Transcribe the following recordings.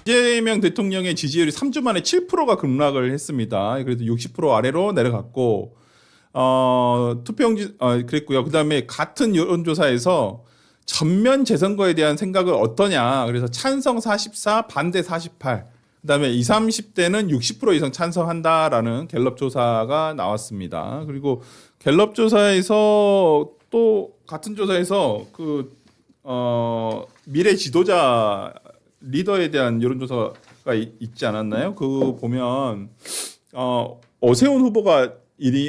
이재명 대통령의 지지율이 3주 만에 7%가 급락을 했습니다. 그래서 60% 아래로 내려갔고 투표용지 그랬고요. 그다음에 같은 여론조사에서 전면 재선거에 대한 생각은 어떠냐. 그래서 찬성 44, 반대 48. 그다음에 20, 30대는 60% 이상 찬성한다라는 갤럽 조사가 나왔습니다. 그리고 갤럽 조사에서 또 같은 조사에서 미래 지도자 리더에 대한 여론조사가 있지 않았나요? 그거 보면 오세훈 후보가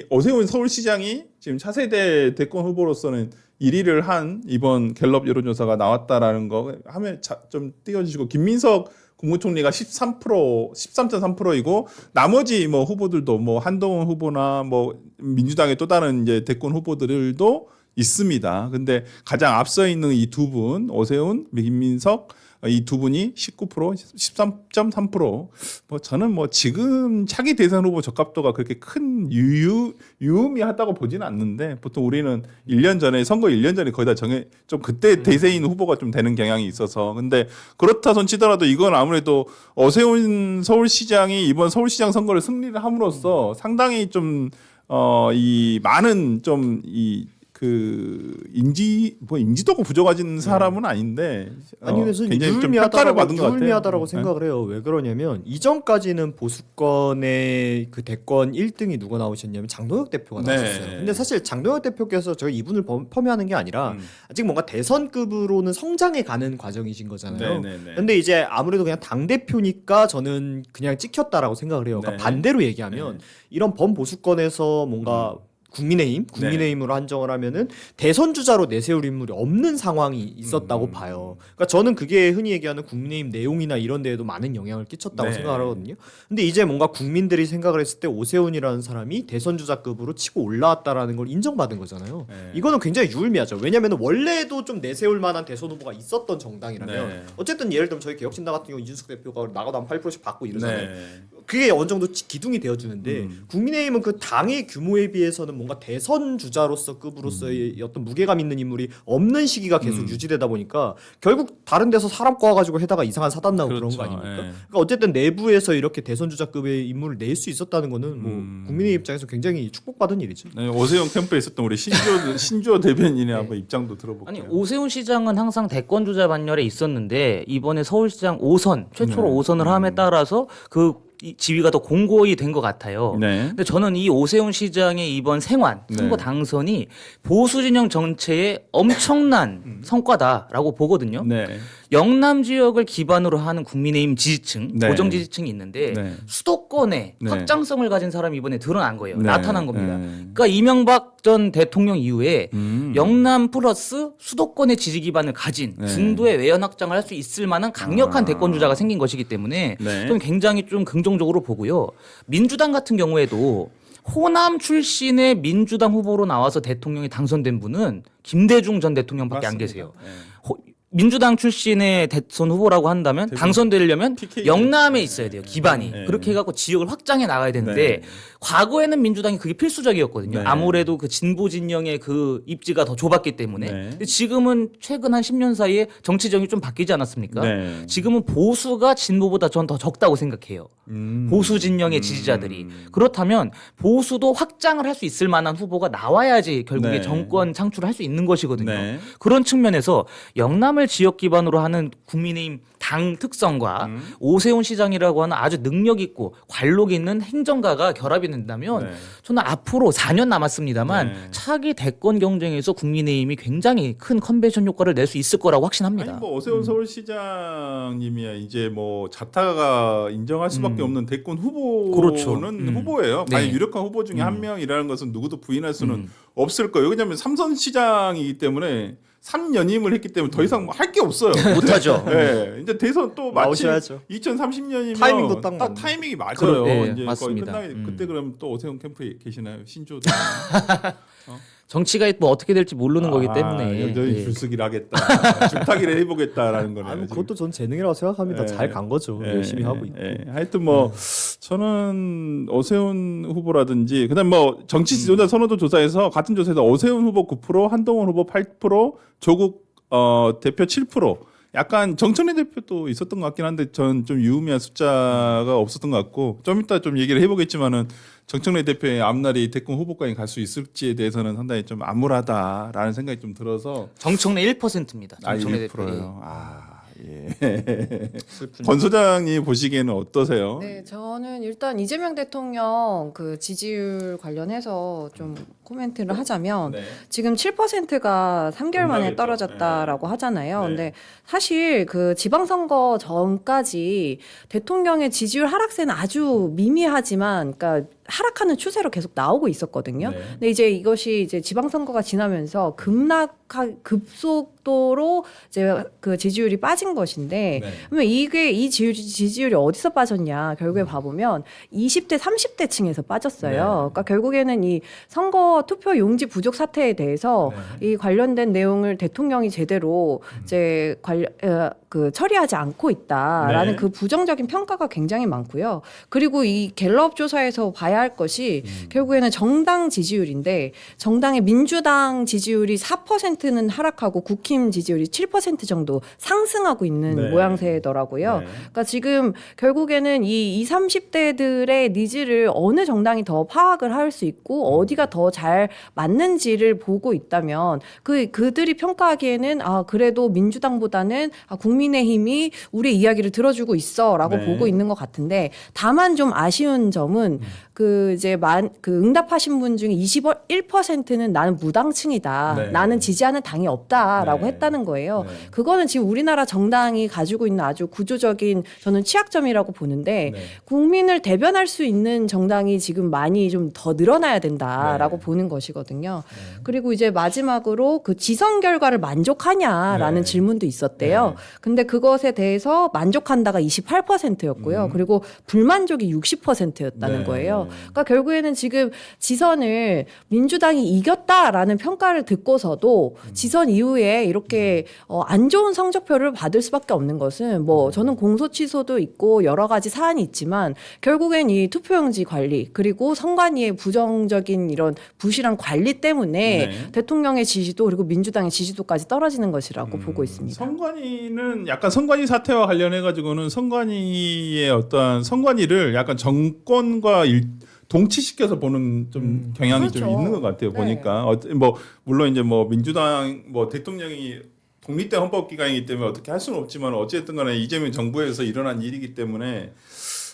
오세훈 서울시장이 지금 차세대 대권 후보로서는 1위를 한 이번 갤럽 여론조사가 나왔다라는 거 하면 좀 띄워주시고, 김민석 국무총리가 13.3%이고 나머지 뭐 후보들도 뭐 한동훈 후보나 뭐 민주당의 또 다른 이제 대권 후보들도 있습니다. 근데 가장 앞서 있는 이 두 분, 오세훈, 김민석 이 두 분이 19%, 13.3%. 뭐 저는 뭐 지금 차기 대선 후보 적합도가 그렇게 큰 유의미하다고 보지는 않는데, 보통 우리는 1년 전에 선거 1년 전에 거의 다 좀 그때 대세인 후보가 좀 되는 경향이 있어서. 근데 그렇다 손 치더라도 이건 아무래도 오세훈 서울시장이 이번 서울시장 선거를 승리를 함으로써 상당히 좀 이 많은 좀 인지도가 부족한 사람은 아닌데 아니 그래서 굉장히 좀 평가를 받은 것 같아요. 유의미하다라고 생각을 해요. 왜 그러냐면 이전까지는 보수권의 그 대권 1등이 누가 나오셨냐면 장동혁 대표가 나왔어요. 근데 사실 장동혁 대표께서 저희 이분을 폄훼하는 게 아니라 아직 뭔가 대선급으로는 성장해 가는 과정이신 거잖아요. 근데 이제 아무래도 그냥 당 대표니까 저는 그냥 찍혔다라고 생각을 해요. 그러니까 반대로 얘기하면 이런 범보수권에서 뭔가 국민의힘으로 한정을 하면은 대선 주자로 내세울 인물이 없는 상황이 있었다고 봐요. 그러니까 저는 그게 흔히 얘기하는 국민의힘 내용이나 이런 데에도 많은 영향을 끼쳤다고 생각을 하거든요. 근데 이제 뭔가 국민들이 생각을 했을 때 오세훈이라는 사람이 대선 주자급으로 치고 올라왔다라는 걸 인정받은 거잖아요. 이거는 굉장히 유의미하죠. 왜냐면은 원래도 좀 내세울 만한 대선 후보가 있었던 정당이라면 어쨌든 예를 들면 저희 개혁신당 같은 경우 이준석 대표가 나가도 한 8%씩 받고 이러잖아요. 그게 어느 정도 기둥이 되어주는데 국민의힘은 그 당의 규모에 비해서는 뭔가 대선 주자로서 급으로서의 어떤 무게감 있는 인물이 없는 시기가 계속 유지되다 보니까 결국 다른 데서 사람 꼬아가지고 해다가 이상한 사단 나오고 그런 거 아닙니까? 그러니까 어쨌든 내부에서 이렇게 대선 주자급의 인물을 낼 수 있었다는 거는 뭐 국민의 입장에서 굉장히 축복받은 일이죠. 오세훈 캠프에 있었던 우리 신조 대변인의 한번 입장도 들어볼게요. 아니 오세훈 시장은 항상 대권 주자 반열에 있었는데 이번에 서울시장 5선 최초로 5선을 함에 따라서 그 지위가 더 공고히 된 것 같아요. 근데 저는 이 오세훈 시장의 이번 선거 당선이 보수 진영 전체의 엄청난 성과다라고 보거든요. 영남 지역을 기반으로 하는 국민의힘 지지층, 고정 지지층이 있는데 수도권에 확장성을 가진 사람이 이번에 드러난 거예요. 나타난 겁니다. 그러니까 이명박 전 대통령 이후에 영남 플러스 수도권의 지지 기반을 가진 중도의 외연 확장을 할 수 있을 만한 강력한 대권 주자가 생긴 것이기 때문에 저는 굉장히 좀 긍정적으로 보고요. 민주당 같은 경우에도 호남 출신의 민주당 후보로 나와서 대통령이 당선된 분은 김대중 전 대통령밖에 안 계세요. 민주당 출신의 대선 후보라고 한다면 당선되려면 영남에 있어야 돼요. 기반이. 그렇게 해갖고 지역을 확장해 나가야 되는데 과거에는 민주당이 그게 필수적이었거든요. 아무래도 그 진보 진영의 그 입지가 더 좁았기 때문에. 근데 지금은 최근 한 10년 사이에 정치정이 좀 바뀌지 않았습니까? 지금은 보수가 진보보다 전 더 적다고 생각해요. 보수 진영의 지지자들이. 그렇다면 보수도 확장을 할 수 있을 만한 후보가 나와야지 결국에 정권 창출을 할 수 있는 것이거든요. 그런 측면에서 영남을 지역 기반으로 하는 국민의힘 당 특성과 오세훈 시장이라고 하는 아주 능력 있고 관록 있는 행정가가 결합이 된다면 저는 앞으로 4년 남았습니다만 차기 대권 경쟁에서 국민의힘이 굉장히 큰 컨벤션 효과를 낼 수 있을 거라고 확신합니다. 아니 뭐 오세훈 서울시장님이야 이제 뭐 자타가 인정할 수밖에 없는 대권 후보는 후보예요. 과연 유력한 후보 중에 한 명이라는 것은 누구도 부인할 수는 없을 거예요. 왜냐하면 삼선 시장이기 때문에 3연임을 했기 때문에 더 이상 할 게 없어요. 못하죠. 이제 대선 또 마침 2030년이면 타이밍도 딱 타이밍이 맞아요. 이제 맞습니다. 거의 끝나게 그때 그럼 또 오세훈 캠프에 계시나요? 신조. 정치가 뭐 어떻게 될지 모르는 거기 때문에 여전히 줄서기를 하겠다, 줄타기를 해보겠다라는 거네요. 아니, 그것도 전 재능이라고 생각합니다. 잘 간 거죠. 열심히 하고 있고. 하여튼 뭐 저는 오세훈 후보라든지 그다음 뭐 정치 지도자 선호도 조사에서 같은 조사에서 오세훈 후보 9%, 한동훈 후보 8%, 조국 대표 7%. 약간 정청래 대표도 있었던 것 같긴 한데 전 좀 유의미한 숫자가 없었던 것 같고 좀 이따 좀 얘기를 해보겠지만은 정청래 대표의 앞날이 대권 후보까지 갈 수 있을지에 대해서는 상당히 좀 암울하다라는 생각이 좀 들어서 정청래 1%입니다. 정청래 대표. 예. 권 소장님 보시기에는 어떠세요? 네, 저는 일단 이재명 대통령 그 지지율 관련해서 좀 코멘트를 하자면 네. 지금 7%가 3개월 만에 동작이죠. 떨어졌다라고 하잖아요. 네. 근데 사실 그 지방선거 전까지 대통령의 지지율 하락세는 아주 미미하지만, 그러니까 하락하는 추세로 계속 나오고 있었거든요. 네. 근데 이제 이것이 이제 지방선거가 지나면서 급속도로 이제 그 지지율이 빠진 것인데, 네. 그러면 이게 이 지지율이 어디서 빠졌냐? 결국에 봐보면 20대, 30대 층에서 빠졌어요. 네. 그러니까 결국에는 이 선거 투표 용지 부족 사태에 대해서 이 관련된 내용을 대통령이 제대로 이제 그 처리하지 않고 있다라는 네. 그 부정적인 평가가 굉장히 많고요. 그리고 이 갤럽 조사에서 봐야 할 것이 결국에는 정당 지지율인데, 정당의 민주당 지지율이 4%는 하락하고 국힘 지지율이 7% 정도 상승하고 있는 네. 모양새더라고요. 네. 그러니까 지금 결국에는 이 20, 30대들의 니즈를 어느 정당이 더 파악을 할 수 있고 어디가 더 잘 맞는지를 보고 있다면 그들이 평가하기에는 그래도 민주당보다는 국민의힘이 우리의 이야기를 들어주고 있어라고 네. 보고 있는 것 같은데, 다만 좀 아쉬운 점은 그 이제 그 응답하신 분 중에 21%는 나는 무당층이다. 네. 나는 지지하는 당이 없다라고 네. 했다는 거예요. 네. 그거는 지금 우리나라 정당이 가지고 있는 아주 구조적인 저는 취약점이라고 보는데, 네. 국민을 대변할 수 있는 정당이 지금 많이 좀 더 늘어나야 된다라고 네. 보는 것이거든요. 그리고 이제 마지막으로 그 지선 결과를 만족하냐라는 네. 질문도 있었대요. 네. 근데 그것에 대해서 만족한다가 28%였고요. 그리고 불만족이 60%였다는 네. 거예요. 그러니까 결국에는 지금 지선을 민주당이 이겼다라는 평가를 듣고서도 지선 이후에 이렇게 안 좋은 성적표를 받을 수밖에 없는 것은, 뭐 저는 공소 취소도 있고 여러 가지 사안이 있지만 결국엔 이 투표용지 관리 그리고 선관위의 부정적인 이런 부실한 관리 때문에 네. 대통령의 지지도 그리고 민주당의 지지도까지 떨어지는 것이라고 보고 있습니다. 선관위는 약간 선관위 사태와 관련해 가지고는 선관위의 어떠한 선관위를 약간 정권과 동치시켜서 보는 좀 경향이 좀 그렇죠. 있는 것 같아요. 네. 보니까 뭐 물론 이제 뭐 민주당 뭐 대통령이 독립된 헌법기관이기 때문에 어떻게 할 수는 없지만 어쨌든 간에 이재명 정부에서 일어난 일이기 때문에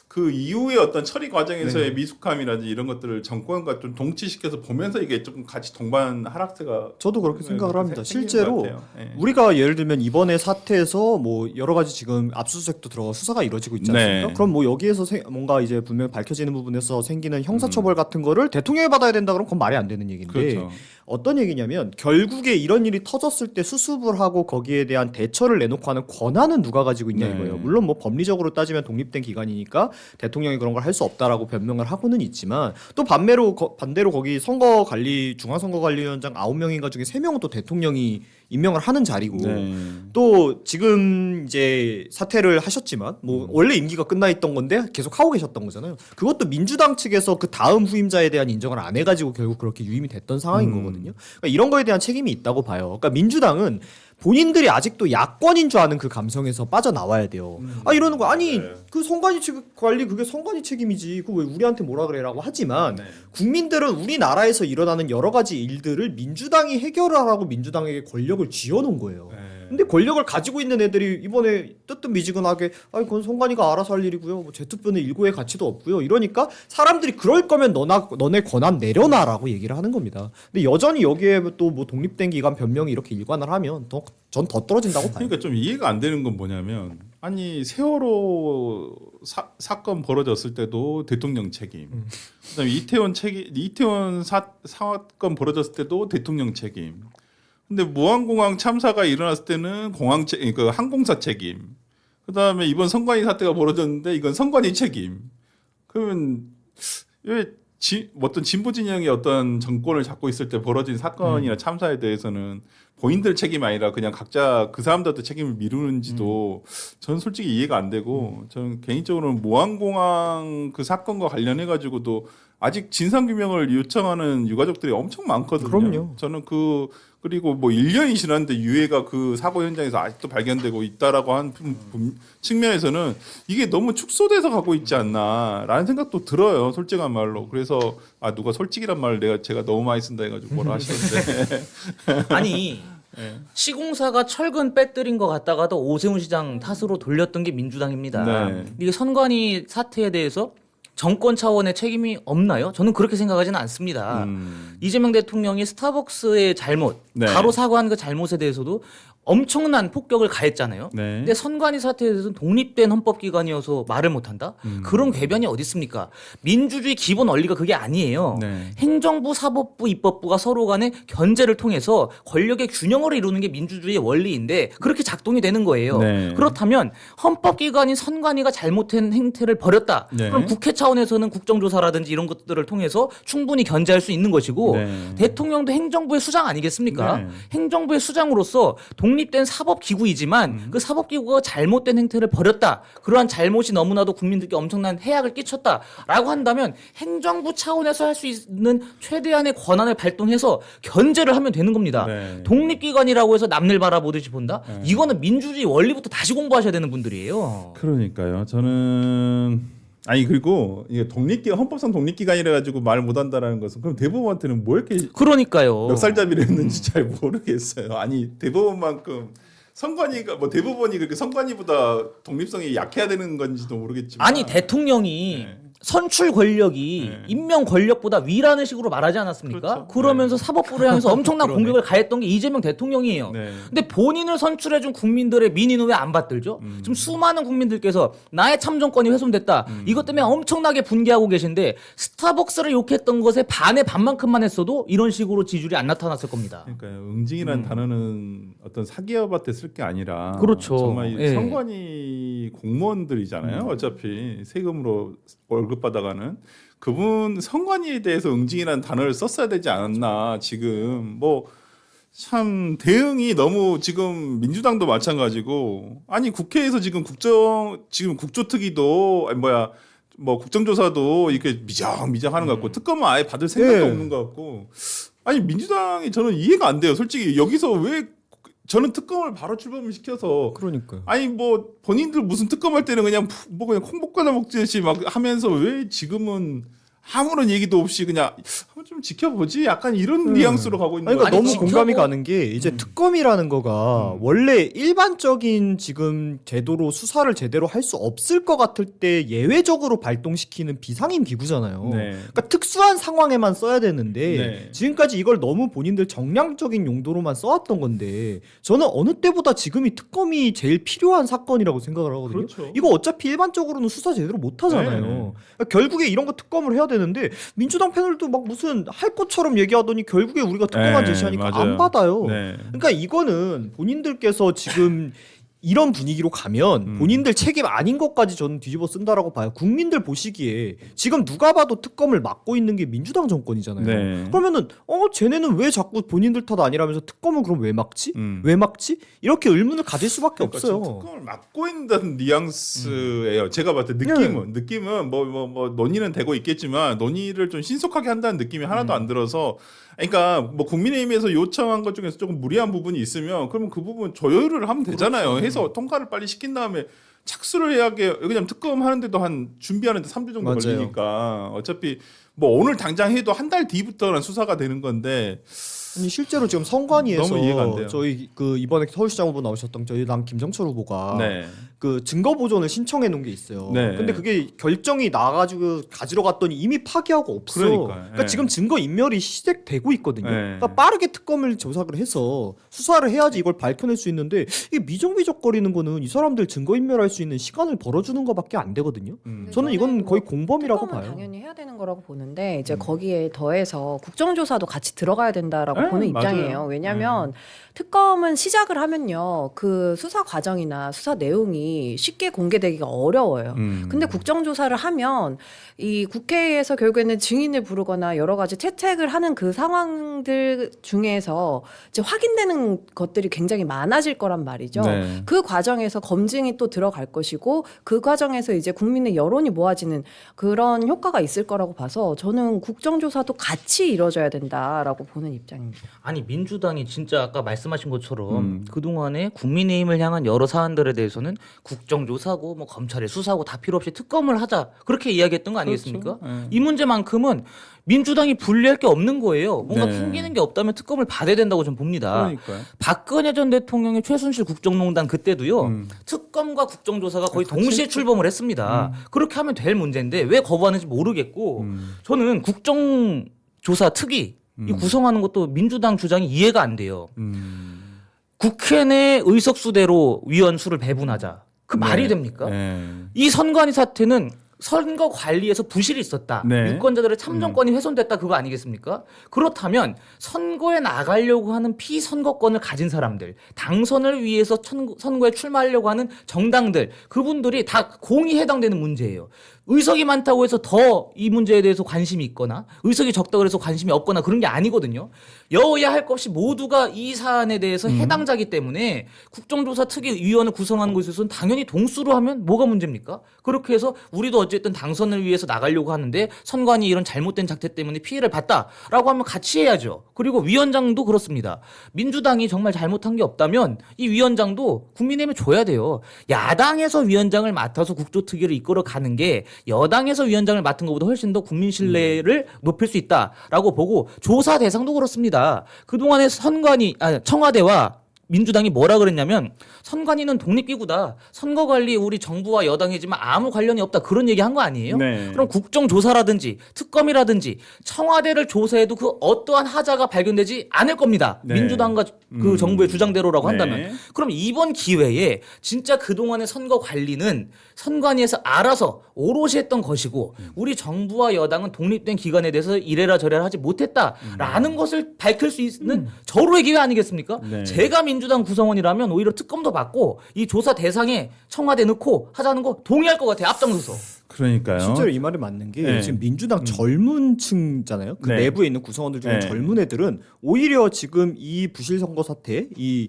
그 이후의 어떤 처리 과정에서의 미숙함이라든지 이런 것들을 정권과 좀 동치시켜서 보면서 이게 조금 같이 동반 하락세가 저도 그렇게 생각을 합니다. 생긴 실제로 것 같아요. 예. 우리가 예를 들면 이번에 사태에서 뭐 여러 가지 지금 압수수색도 들어가 수사가 이루어지고 있지 않습니까? 네. 그럼 뭐 여기에서 뭔가 이제 분명 밝혀지는 부분에서 생기는 형사처벌 같은 거를 대통령이 받아야 된다 그러면 그건 말이 안 되는 얘기인데, 그렇죠. 어떤 얘기냐면 결국에 이런 일이 터졌을 때 수습을 하고 거기에 대한 대처를 내놓고 하는 권한은 누가 가지고 있냐 네. 이거예요. 물론 뭐 법리적으로 따지면 독립된 기관이니까 대통령이 그런 걸 할 수 없다라고 변명을 하고는 있지만, 또 반대로 거기 중앙선거관리위원장 9명인가 중에 3명은 또 대통령이 임명을 하는 자리고, 네. 또 지금 이제 사퇴를 하셨지만 뭐 원래 임기가 끝나 있던 건데 계속 하고 계셨던 거잖아요. 그것도 민주당 측에서 그 다음 후임자에 대한 인정을 안 해가지고 결국 그렇게 유임이 됐던 상황인 거거든요. 그러니까 이런 거에 대한 책임이 있다고 봐요. 그러니까 민주당은 본인들이 아직도 야권인 줄 아는 그 감성에서 빠져나와야 돼요. 이러는 거 아니 네. 그 선관위 관리 그게 선관위 책임이지. 그 왜 우리한테 뭐라 그래라고 하지만 네. 국민들은 우리나라에서 일어나는 여러 가지 일들을 민주당이 해결하라고 민주당에게 권력을 쥐어놓은 거예요. 네. 근데 권력을 가지고 있는 애들이 이번에 뜨뜻미지근하게 그건 선관위가 알아서 할 일이고요. 뭐 재투표는 일고의 가치도 없고요. 이러니까 사람들이 그럴 거면 너네 권한 내려놔라고 얘기를 하는 겁니다. 근데 여전히 여기에 또 뭐 독립된 기관 변명이 이렇게 일관을 하면 전 더 떨어진다고 봐요. 그러니까 좀 이해가 안 되는 건 뭐냐면, 아니 세월호 사건 벌어졌을 때도 대통령 책임, 그다음에 이태원 사건 벌어졌을 때도 대통령 책임. 근데 무한공항 참사가 일어났을 때는 그 항공사 책임. 그다음에 이번 선관위 사태가 벌어졌는데 이건 선관위 책임. 그러면 왜 어떤 진보 진영이 어떤 정권을 잡고 있을 때 벌어진 사건이나 참사에 대해서는 본인들 책임이 아니라 그냥 각자 그 사람들한테 책임을 미루는지도 저는 솔직히 이해가 안 되고, 저는 개인적으로는 무한공항 그 사건과 관련해 가지고도 아직 진상규명을 요청하는 유가족들이 엄청 많거든요. 그럼요. 저는 그 그리고 뭐 1년이 지났는데 유해가 그 사고 현장에서 아직도 발견되고 있다라고 한 측면에서는 이게 너무 축소돼서 가고 있지 않나라는 생각도 들어요. 솔직한 말로. 그래서 누가 솔직이란 말을 제가 너무 많이 쓴다 해가지고 뭐라 하시는데 아니 시공사가 철근 빼뜨린 것 같다가도 오세훈 시장 탓으로 돌렸던 게 민주당입니다. 네. 이게 선관위 사태에 대해서 정권 차원의 책임이 없나요? 저는 그렇게 생각하지는 않습니다. 이재명 대통령이 스타벅스의 잘못, 네. 바로 사과한 그 잘못에 대해서도 엄청난 폭격을 가했잖아요. 네. 근데 선관위 사태에 대해서는 독립된 헌법기관이어서 말을 못한다? 그런 궤변이 어디 있습니까? 민주주의 기본 원리가 그게 아니에요. 네. 행정부, 사법부, 입법부가 서로 간의 견제를 통해서 권력의 균형을 이루는 게 민주주의의 원리인데 그렇게 작동이 되는 거예요. 네. 그렇다면 헌법기관인 선관위가 잘못된 행태를 벌였다. 네. 그럼 국회 차원에서는 국정조사라든지 이런 것들을 통해서 충분히 견제할 수 있는 것이고 네. 대통령도 행정부의 수장 아니겠습니까? 네. 행정부의 수장으로서 독립된 사법기구이지만 그 사법기구가 잘못된 행태를 벌였다. 그러한 잘못이 너무나도 국민들께 엄청난 해악을 끼쳤다라고 한다면 행정부 차원에서 할 수 있는 최대한의 권한을 발동해서 견제를 하면 되는 겁니다. 네. 독립기관이라고 해서 남들 바라보듯이 본다? 이거는 민주주의 원리부터 다시 공부하셔야 되는 분들이에요. 그러니까요. 저는 그리고 이게 헌법상 독립기관이라 가지고 말 못한다라는 것은 그럼 대법원한테는 뭐 이렇게 그러니까요. 멱살잡이를 했는지 잘 모르겠어요. 아니 대법원만큼 선관위가 뭐 대법원이 그렇게 선관위보다 독립성이 약해야 되는 건지도 모르겠지만 아니 대통령이 선출 권력이 임명 권력보다 위라는 식으로 말하지 않았습니까? 그렇죠. 그러면서 사법부를 향해서 엄청난 그러네. 공격을 가했던 게 이재명 대통령이에요. 네. 근데 본인을 선출해준 국민들의 민의는 왜 안 받들죠? 지금 수많은 국민들께서 나의 참정권이 훼손됐다. 이것 때문에 엄청나게 분개하고 계신데 스타벅스를 욕했던 것에 반의 반만큼만 했어도 이런 식으로 지지율이 안 나타났을 겁니다. 그러니까요. 응징이라는 단어는 어떤 사기업한테 쓸 게 아니라 그렇죠. 정말 예. 선관위 공무원들이잖아요. 어차피 세금으로 월급 받아가는 그분 선관위에 대해서 응징이라는 단어를 썼어야 되지 않았나. 지금 뭐 참 대응이 너무 지금 민주당도 마찬가지고 아니 국회에서 지금 국조특위도 뭐 국정조사도 이렇게 미정미정 하는 것 같고 특검은 아예 받을 생각도 네. 없는 것 같고 아니 민주당이 저는 이해가 안 돼요. 솔직히 여기서 왜 저는 특검을 바로 출범을 시켜서 그러니까요. 아니 뭐 본인들 무슨 특검할 때는 그냥 그냥 콩볶아 먹듯이 막 하면서 왜 지금은 아무런 얘기도 없이 그냥 한번 좀 지켜보지 약간 이런 뉘앙스로 가고 있는 그러니까 거 너무 지켜보- 공감이 가는 게 이제 특검이라는 거가 원래 일반적인 지금 제도로 수사를 제대로 할 수 없을 것 같을 때 예외적으로 발동시키는 비상임 기구잖아요. 네. 그러니까 특수한 상황에만 써야 되는데 네. 지금까지 이걸 너무 본인들 정량적인 용도로만 써왔던 건데 저는 어느 때보다 지금이 특검이 제일 필요한 사건이라고 생각을 하거든요. 그렇죠. 이거 어차피 일반적으로는 수사 제대로 못 하잖아요. 네. 그러니까 결국에 이런 거 특검을 해야 되는데 민주당 패널도 막 무슨 할 것처럼 얘기하더니 결국에 우리가 특검안 네, 제시하니까 맞아요. 안 받아요. 네. 그러니까 이거는 본인들께서 지금 이런 분위기로 가면 본인들 책임 아닌 것까지 저는 뒤집어 쓴다라고 봐요. 국민들 보시기에 지금 누가 봐도 특검을 맡고 있는 게 민주당 정권이잖아요. 네. 그러면은 쟤네는 왜 자꾸 본인들 탓 아니라면서 특검은 그럼 왜 막지? 음. 왜 막지? 이렇게 의문을 가질 수밖에 그러니까 없어요. 지금 특검을 맡고 있는 뉘앙스예요. 제가 봤을 때 느낌은 뭐 논의는 되고 있겠지만 논의를 좀 신속하게 한다는 느낌이 하나도 안 들어서 그러니까 뭐 국민의힘에서 요청한 것 중에서 조금 무리한 부분이 있으면 그러면 그 부분 조율을 하면 되잖아요. 해서 통과를 빨리 시킨 다음에 착수를 해야 게 왜냐면 특검 하는데도 한 준비하는데 3주 정도 맞아요. 걸리니까 어차피 뭐 오늘 당장 해도 한 달 뒤부터는 수사가 되는 건데 아니 실제로 지금 선관위에서 너무 이해가 안 돼요. 저희 그 이번에 서울시장 후보 나오셨던 저희 당 김정철 후보가 네. 그 증거 보존을 신청해 놓은 게 있어요. 네. 근데 그게 결정이 나가지고 가지러 갔더니 이미 파기하고 없어. 그러니까요. 그러니까 네. 지금 증거 인멸이 시작되고 있거든요. 네. 그러니까 빠르게 특검을 조사를 해서 수사를 해야지 이걸 밝혀낼 수 있는데 이게 미정비적거리는 거는 이 사람들 증거 인멸할 수 있는 시간을 벌어주는 것밖에 안 되거든요. 저는 이건 거의 공범이라고 특검은 봐요. 당연히 해야 되는 거라고 보는데 이제 거기에 더해서 국정조사도 같이 들어가야 된다라고 네, 보는 입장이에요. 맞아요. 왜냐하면 특검은 시작을 하면요 그 수사 과정이나 수사 내용이 쉽게 공개되기가 어려워요. 근데 국정조사를 하면 이 국회에서 결국에는 증인을 부르거나 여러 가지 채택을 하는 그 상황들 중에서 이제 확인되는 것들이 굉장히 많아질 거란 말이죠. 네. 그 과정에서 검증이 또 들어갈 것이고 그 과정에서 이제 국민의 여론이 모아지는 그런 효과가 있을 거라고 봐서 저는 국정조사도 같이 이루어져야 된다라고 보는 입장입니다. 아니 민주당이 진짜 아까 말씀하신 것처럼 그동안에 국민의힘을 향한 여러 사안들에 대해서는 국정조사고 뭐 검찰의 수사고 다 필요 없이 특검을 하자 그렇게 이야기했던 거 아니겠습니까? 그렇죠. 이 문제만큼은 민주당이 분리할 게 없는 거예요. 뭔가 네. 풍기는 게 없다면 특검을 받아야 된다고 저는 봅니다. 그러니까요. 박근혜 전 대통령의 최순실 국정농단 그때도요. 특검과 국정조사가 거의 동시에 출범을 했습니다. 그렇게 하면 될 문제인데 왜 거부하는지 모르겠고 저는 국정조사 특위 이 구성하는 것도 민주당 주장이 이해가 안 돼요. 국회 내 의석수대로 위원 수를 배분하자. 그 말이 됩니까? 네. 이 선관위 사태는 선거 관리에서 부실이 있었다. 네. 유권자들의 참정권이 훼손됐다. 그거 아니겠습니까? 그렇다면 선거에 나가려고 하는 피선거권을 가진 사람들, 당선을 위해서 선거에 출마하려고 하는 정당들, 그분들이 다 공히 해당되는 문제예요. 의석이 많다고 해서 더 이 문제에 대해서 관심이 있거나 의석이 적다고 해서 관심이 없거나 그런 게 아니거든요. 여야 할 것 없이 모두가 이 사안에 대해서 해당자기 때문에 국정조사 특위위원을 구성하는 것에 있어서는 당연히 동수로 하면 뭐가 문제입니까? 그렇게 해서 우리도 어쨌든 당선을 위해서 나가려고 하는데 선관위 이런 잘못된 작태 때문에 피해를 봤다라고 하면 같이 해야죠. 그리고 위원장도 그렇습니다. 민주당이 정말 잘못한 게 없다면 이 위원장도 국민의힘에 줘야 돼요. 야당에서 위원장을 맡아서 국조특위를 이끌어가는 게 여당에서 위원장을 맡은 것보다 훨씬 더 국민 신뢰를 높일 수 있다라고 보고 조사 대상도 그렇습니다. 그동안에 청와대와 민주당이 뭐라 그랬냐면 선관위는 독립기구다. 선거관리 우리 정부와 여당이지만 아무 관련이 없다. 그런 얘기한 거 아니에요? 네. 그럼 국정조사라든지 특검이라든지 청와대를 조사해도 그 어떠한 하자가 발견되지 않을 겁니다. 네. 민주당과 그 정부의 주장대로라고 네. 한다면. 그럼 이번 기회에 진짜 그동안의 선거 관리는 선관위에서 알아서 오롯이 했던 것이고 우리 정부와 여당은 독립된 기관에 대해서 이래라 저래라 하지 못했다라는 것을 밝힐 수 있는 절호의 기회 아니겠습니까? 네. 제가 민주당 구성원이라면 오히려 특검도 받고 이 조사 대상에 청와대 넣고 하자는 거 동의할 것 같아요. 앞장서서. 그러니까요. 실제로 이 말이 맞는 게 네. 지금 민주당 젊은 층잖아요. 그 네. 내부에 있는 구성원들 중에 네. 젊은 애들은 오히려 지금 이 부실 선거 사태, 이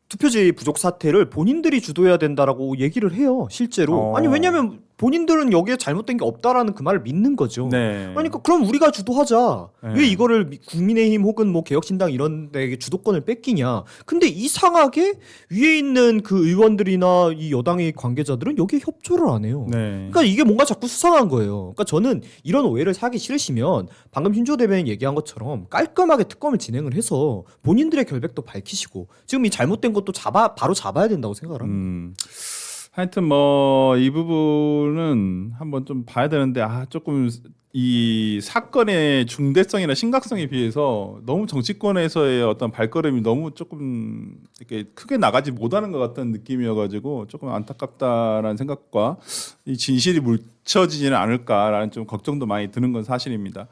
투표지 부족 사태를 본인들이 주도해야 된다라고 얘기를 해요. 실제로. 아니 왜냐면 본인들은 여기에 잘못된 게 없다라는 그 말을 믿는 거죠. 네. 그러니까 그럼 우리가 주도하자. 네. 왜 이거를 국민의힘 혹은 뭐 개혁신당 이런 데에게 주도권을 뺏기냐. 근데 이상하게 위에 있는 그 의원들이나 이 여당의 관계자들은 여기에 협조를 안 해요. 네. 그러니까 이게 뭔가 자꾸 수상한 거예요. 그러니까 저는 이런 오해를 사기 싫으시면 방금 신조 대변인 얘기한 것처럼 깔끔하게 특검을 진행을 해서 본인들의 결백도 밝히시고 지금 이 잘못된 것도 바로 잡아야 된다고 생각을 합니다. 하여튼 뭐 이 부분은 한번 좀 봐야 되는데 조금 이 사건의 중대성이나 심각성에 비해서 너무 정치권에서의 어떤 발걸음이 너무 조금 이렇게 크게 나가지 못하는 것 같은 느낌이어가지고 조금 안타깝다라는 생각과 이 진실이 묻혀지지는 않을까라는 좀 걱정도 많이 드는 건 사실입니다.